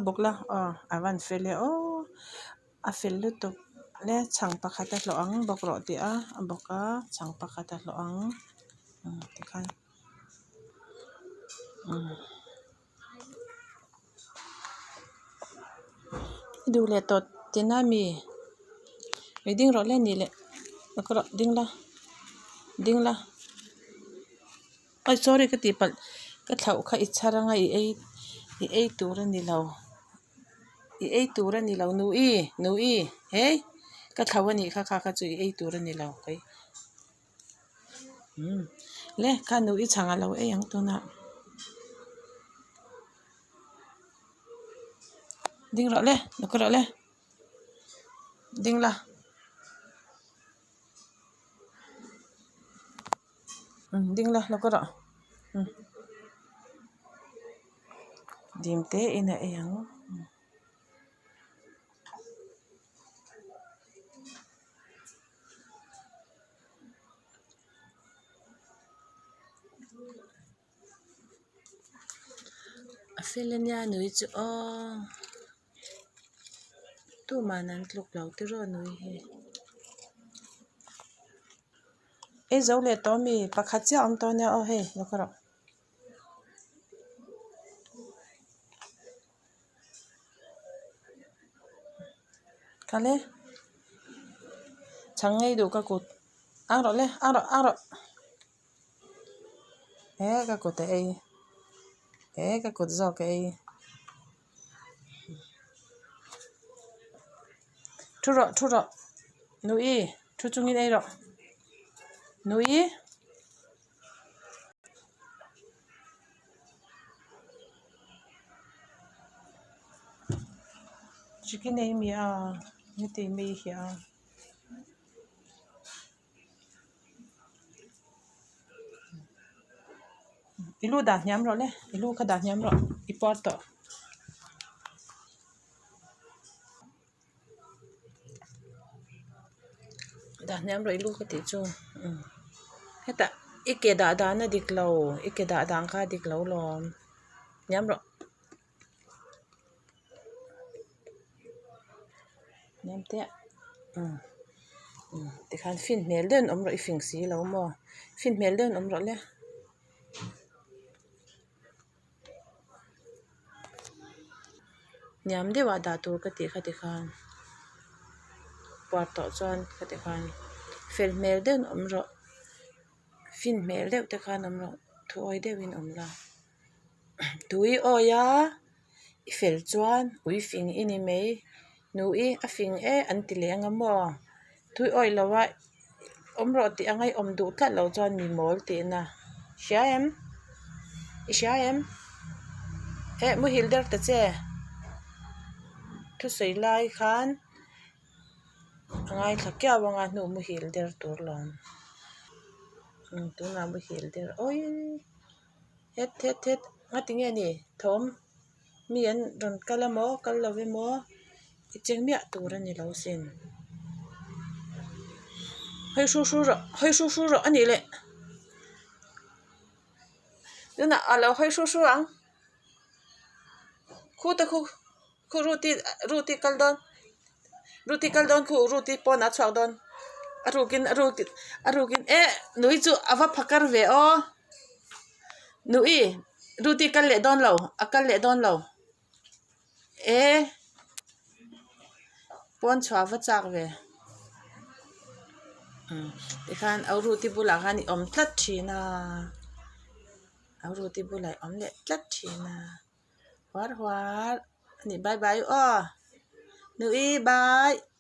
bokla awan fele o a fel lu to le chang pakhat a hlo ang bok ro ti a boka chang pakhat a hlo ang tikhan du le to tinami reading ro le ni le nakro dingla ai sorry ka tipal ka thau kha icharanga i ei tura ni lo i ei tura ni lo nu i hey ka thawani kha chu i ei tura ni lo kai le ka nu i changa lo ei ang tuna ding ro le nakro le dingla dingla nakro dimte ina ei ang Afelenia nui chu tu manan tluk lau ti ro nui he e zo le to mi pakhat cha om to ne he nakro kale changai du ka kut aro le aro ka kut e ka kut zo ka thuro nui thu chungin ei ro nui chicken ei mi ni te mi hi ilu da nyam ro le ilu kha da nyam ro ipor to da nyam ro ilu ka ti chu heta ike da na diklo ike da dang kha diklo lom nyam ro nyam te tikhan fin mel den om ro I fing si lo mo fin mel den om ro le nyam de wa da tur ka ti kha tikhan por to chon ka tikhan fel mel den om ro fin mel de tikhan om ro thu oi de win om la tui oya I fel chuan ui fing ini mei nu I a fing an ti le anga mo tui oi lawa om ro ti angai om du tla lo chuan mi mol ti na shaem mu hilder ta che thu sei lai khan angai thakya wanga nu mu hilder tur lon tu na mu hilder oi het ngatinge ni thom mi an ron kalamo kallawe mo icheng mia tura ni lo sin hoi shu ro ani le duna alo hoi shu ang khu ruti kaldon khu ruti pona chak don arukin nui chu ava phakar ve o nui ruti kal le don lo pon chwa va chak ve tikhan ruti bula hani om tlat thina ruti bulai om le tlat thina war ni bye bye nui bye